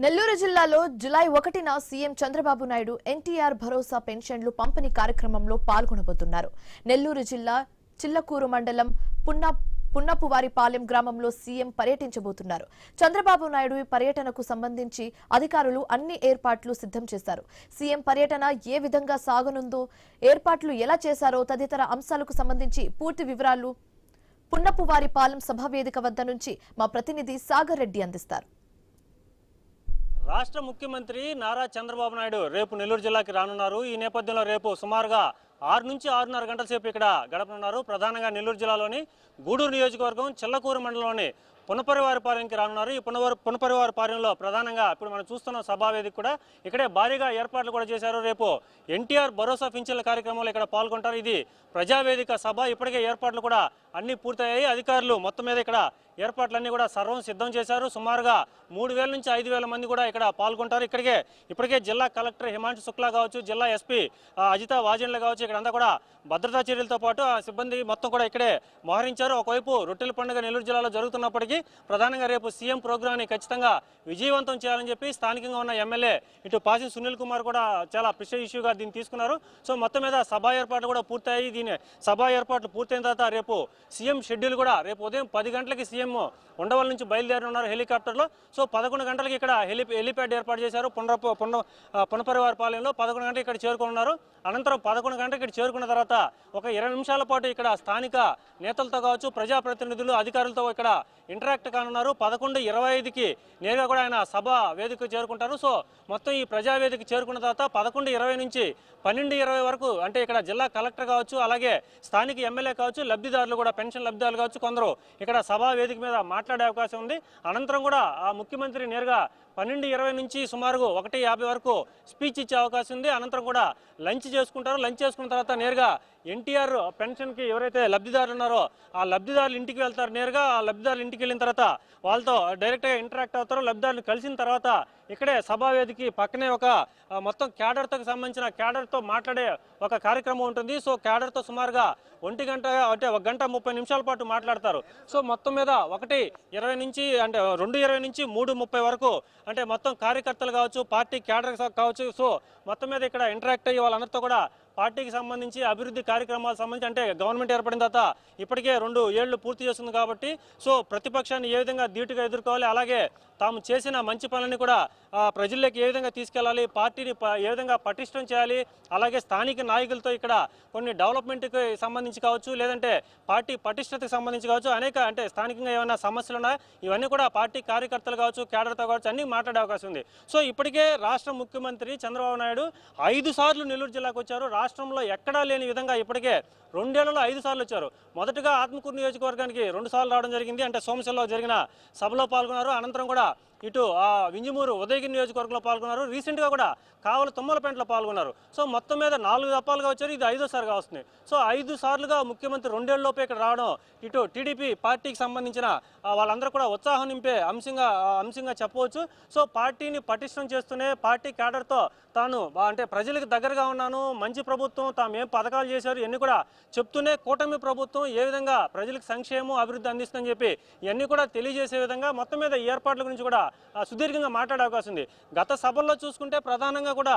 నెల్లూరు జిల్లాలో July 1న CM Chandrababu Naidu NTR భరోసా పెన్షన్లు పంపిణీ కార్యక్రమంలో పాల్గొనబోతున్నారు. నెల్లూరు జిల్లా చిల్లకూరు మండలం పున్నపువారిపాలెం గ్రామంలో సీఎం పర్యటించబోతున్నారు. చంద్రబాబు నాయుడు పర్యటనకు సంబంధించి అధికారులు అన్ని ఏర్పాట్లు సిద్ధం చేశారు. సీఎం పర్యటన ఏ విధంగా సాగనుందో, ఏర్పాట్లు ఎలా చేశారో తదితర అంశాలకు సంబంధించి పూర్తి వివరాలు పున్నపువారిపాలెం సభావేదిక వద్ద నుంచి మా ప్రతినిధి సాగర్ రెడ్డి అందిస్తారు. రాష్ట్ర ముఖ్యమంత్రి నారా చంద్రబాబు నాయుడు రేపు నెల్లూరు జిల్లాకి రానున్నారు. ఈ నేపథ్యంలో రేపు సుమారుగా 6 నుంచి 6:30 గంటల సేపు ఇక్కడ గడపనున్నారు. ప్రధానంగా నెల్లూరు జిల్లాలోని గూడూరు నియోజకవర్గం చిల్లకూరు మండలంలోని పున్నపరివారిపాలెంకి రానున్నారు. ఈ పున్నపరివారిపాలెంలో ప్రధానంగా ఇప్పుడు మనం చూస్తున్న సభావేదిక కూడా ఇక్కడే భారీగా ఏర్పాట్లు కూడా చేశారు. రేపు ఎన్టీఆర్ భరోసా పింఛన్ల కార్యక్రమంలో ఇక్కడ పాల్గొంటారు. ఇది ప్రజావేదిక సభ. ఇప్పటికే ఏర్పాట్లు కూడా అన్ని పూర్తయ్యాయి. అధికారులు మొత్తం మీద ఇక్కడ ఏర్పాట్లన్నీ కూడా సర్వం సిద్ధం చేశారు. సుమారుగా 3000 నుంచి 5000 మంది కూడా ఇక్కడ పాల్గొంటారు. ఇప్పటికే జిల్లా కలెక్టర్ హిమాంశు శుక్లా కావచ్చు, జిల్లా ఎస్పీ అజిత వాజెండ్ల కావచ్చు, ఇక్కడంతా కూడా భద్రతా చర్యలతో పాటు ఆ సిబ్బంది మొత్తం కూడా ఇక్కడే మోహరించారు. ఒకవైపు రొట్టెల పండుగ నెల్లూరు జిల్లాలో జరుగుతున్నప్పటికీ ప్రధానంగా రేపు సీఎం ప్రోగ్రామ్ని ఖచ్చితంగా విజయవంతం చేయాలని చెప్పి స్థానికంగా ఉన్న ఎమ్మెల్యే ఇటు పాసిం సునీల్ కుమార్ కూడా చాలా ప్రెషర్ ఇష్యూగా దీన్ని తీసుకున్నారు. సో మొత్తం మీద సభా ఏర్పాట్లు కూడా పూర్తయ్యాయి. దీని సభా ఏర్పాట్లు పూర్తయిన తర్వాత రేపు సీఎం షెడ్యూల్ కూడా రేపు ఉదయం 10 గంటలకి సీఎం ఉండవల్లి నుంచి బయలుదేరనున్నారు హెలికాప్టర్లో. సో 11 గంటలకి ఇక్కడ హెలిప్యాడ్ ఏర్పాటు చేశారు. పున్నపరివారిపాలెంలో 11 గంటలకు ఇక్కడ చేరుకున్నారు. అనంతరం 11 గంటలకు ఇక్కడ చేరుకున్న తర్వాత ఒక 20 నిమిషాల పాటు ఇక్కడ స్థానిక నేతలతో కావచ్చు, ప్రజాప్రతినిధులు, అధికారులతో ఇక్కడ ఇంటరాక్ట్ కానున్నారు. 11:25కి నేరుగా కూడా ఆయన సభ వేదికకు చేరుకుంటారు. సో మొత్తం ఈ ప్రజావేదిక చేరుకున్న తర్వాత 11:20 నుంచి 12:20 వరకు అంటే ఇక్కడ జిల్లా కలెక్టర్ కావచ్చు, అలాగే స్థానిక ఎమ్మెల్యే కావచ్చు, లబ్ధిదారులు కూడా పెన్షన్ లబ్ధిదారులు కావచ్చు, కొందరు ఇక్కడ సభా వేదిక మీద మాట్లాడే అవకాశం ఉంది. అనంతరం కూడా ఆ ముఖ్యమంత్రి నేరుగా 12:20 నుంచి సుమారు 1:50 వరకు స్పీచ్ ఇచ్చే అవకాశం ఉంది. అనంతరం కూడా లంచ్ చేసుకుంటారు. లంచ్ చేసుకున్న తర్వాత నేరుగా ఎన్టీఆర్ పెన్షన్కి ఎవరైతే లబ్ధిదారులు ఉన్నారో ఆ లబ్ధిదారులు ఇంటికి వెళ్తారు. నేరుగా ఆ లబ్ధిదారులు ఇంటికి వెళ్ళిన తర్వాత వాళ్ళతో డైరెక్ట్గా ఇంటరాక్ట్ అవుతారు. లబ్ధిదారులు కలిసిన తర్వాత ఇక్కడే సభావేదికి పక్కనే ఒక మొత్తం క్యాడర్తో సంబంధించిన క్యాడర్తో మాట్లాడే ఒక కార్యక్రమం ఉంటుంది. సో క్యాడర్తో సుమారుగా 1 గంట అంటే 1 గంట 30 నిమిషాల పాటు మాట్లాడతారు. సో మొత్తం మీద 1:20 నుంచి అంటే 2:20 నుంచి 3:30 వరకు అంటే మొత్తం కార్యకర్తలు కావచ్చు, పార్టీ క్యాడర్ కావచ్చు, సో మొత్తం మీద ఇక్కడ ఇంటరాక్ట్ అయ్యి వాళ్ళందరితో కూడా పార్టీకి సంబంధించి అభివృద్ధి కార్యక్రమాలకు సంబంధించి అంటే గవర్నమెంట్ ఏర్పడిన తర్వాత ఇప్పటికే 2 ఏళ్లు పూర్తి చేస్తుంది కాబట్టి సో ప్రతిపక్షాన్ని ఏ విధంగా ధీటుగా ఎదుర్కోవాలి, అలాగే తాము చేసిన మంచి పనులని కూడా ప్రజల్లోకి ఏ విధంగా తీసుకెళ్లాలి, పార్టీని ఏ విధంగా పటిష్టం చేయాలి, అలాగే స్థానిక నాయకులతో ఇక్కడ కొన్ని డెవలప్మెంట్కి సంబంధించి కావచ్చు, లేదంటే పార్టీ పటిష్టతకు సంబంధించి కావచ్చు, అనేక అంటే స్థానికంగా ఏమైనా సమస్యలు ఉన్నాయో ఇవన్నీ కూడా పార్టీ కార్యకర్తలు కావచ్చు, క్యాడర్తో కావచ్చు అన్నీ మాట్లాడే అవకాశం ఉంది. సో ఇప్పటికే రాష్ట్ర ముఖ్యమంత్రి చంద్రబాబు నాయుడు 5 సార్లు నెల్లూరు జిల్లాకు వచ్చారు. రాష్ట్రంలో ఎక్కడా లేని విధంగా ఇప్పటికే 2 ఏళ్లలో 5 సార్లు వచ్చారు. మొదటగా ఆత్మకూరు నియోజకవర్గానికి 2 సార్లు రావడం జరిగింది. అంటే సోమశిలలో జరిగిన సభలో పాల్గొన్నారు. అనంతరం కూడా ఇటు వింజమూరు ఉదయగిరి నియోజకవర్గంలో పాల్గొన్నారు. రీసెంట్గా కూడా కావలి తుమ్మలపేంటలో పాల్గొన్నారు. సో మొత్తం మీద 4 దఫాలుగా వచ్చారు. ఇది 5వ వస్తుంది. సో 5 సార్లుగా ముఖ్యమంత్రి 2 ఏళ్లలోపే ఇక్కడ రావడం ఇటు టీడీపీ పార్టీకి సంబంధించిన వాళ్ళందరూ కూడా ఉత్సాహం నింపే అంశంగా చెప్పవచ్చు. సో పార్టీని పటిష్టం చేస్తూనే పార్టీ క్యాడర్తో తాను అంటే ప్రజలకు దగ్గరగా ఉన్నాను, మంచి ప్రభుత్వం, తాము ఏం పథకాలు చేశారు ఇవన్నీ కూడా చెప్తూనే కూటమి ప్రభుత్వం ఏ విధంగా ప్రజలకు సంక్షేమం అభివృద్ధి అందిస్తుందని చెప్పి ఇవన్నీ కూడా తెలియజేసే విధంగా మొత్తం మీద ఈ ఏర్పాట్ల గురించి కూడా సుదీర్ఘంగా మాట్లాడే అవకాశం ఉంది. గత సభల్లో చూసుకుంటే ప్రధానంగా కూడా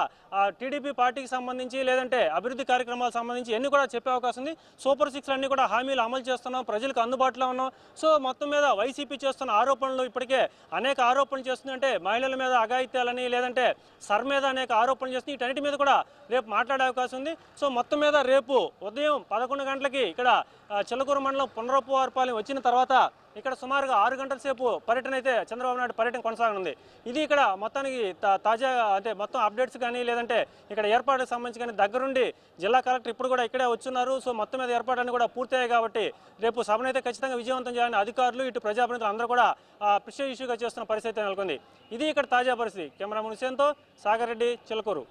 టీడీపీ పార్టీకి సంబంధించి లేదంటే అభివృద్ధి కార్యక్రమాలకు సంబంధించి ఎన్ని కూడా చెప్పే అవకాశం ఉంది. సూపర్ 6 అన్ని కూడా హామీలు అమలు చేస్తున్నాం, ప్రజలకు అందుబాటులో ఉన్నాం. సో మొత్తం మీద వైసీపీ చేస్తున్న ఆరోపణలు ఇప్పటికే అనేక ఆరోపణలు చేస్తుంది. అంటే మహిళల మీద అఘాయిత్యాలని లేదంటే సర్ మీద అనేక ఆరోపణలు చేస్తుంది. వీటన్నిటి మీద కూడా రేపు మాట్లాడే అవకాశం ఉంది. సో మొత్తం మీద రేపు ఉదయం 11 గంటలకి ఇక్కడ చిల్లకూరు మండలం పున్నపరివారిపాలెం వచ్చిన తర్వాత ఇక్కడ సుమారుగా 6 గంటల సేపు పర్యటన అయితే చంద్రబాబు నాయుడు పర్యటన కొనసాగనుంది. ఇది ఇక్కడ మొత్తానికి తాజా అంటే మొత్తం అప్డేట్స్ కానీ లేదంటే ఇక్కడ ఏర్పాటుకు సంబంధించి కానీ దగ్గరుండి జిల్లా కలెక్టర్ ఇప్పుడు కూడా ఇక్కడే వచ్చున్నారు. సో మొత్తం మీద ఏర్పాట్లన్నీ కూడా పూర్తయ్యాయి కాబట్టి రేపు సభనైతే ఖచ్చితంగా విజయవంతం చేయాలని అధికారులు ఇటు ప్రజాప్రతినిధులు అందరూ కూడా ప్రెషర్ ఇష్యూగా చేస్తున్న పరిస్థితి నెలకొంది. ఇది ఇక్కడ తాజా పరిస్థితి. కెమెరామెన్ హుసేన్తో సాగర్ రెడ్డి, చిల్లకూరు.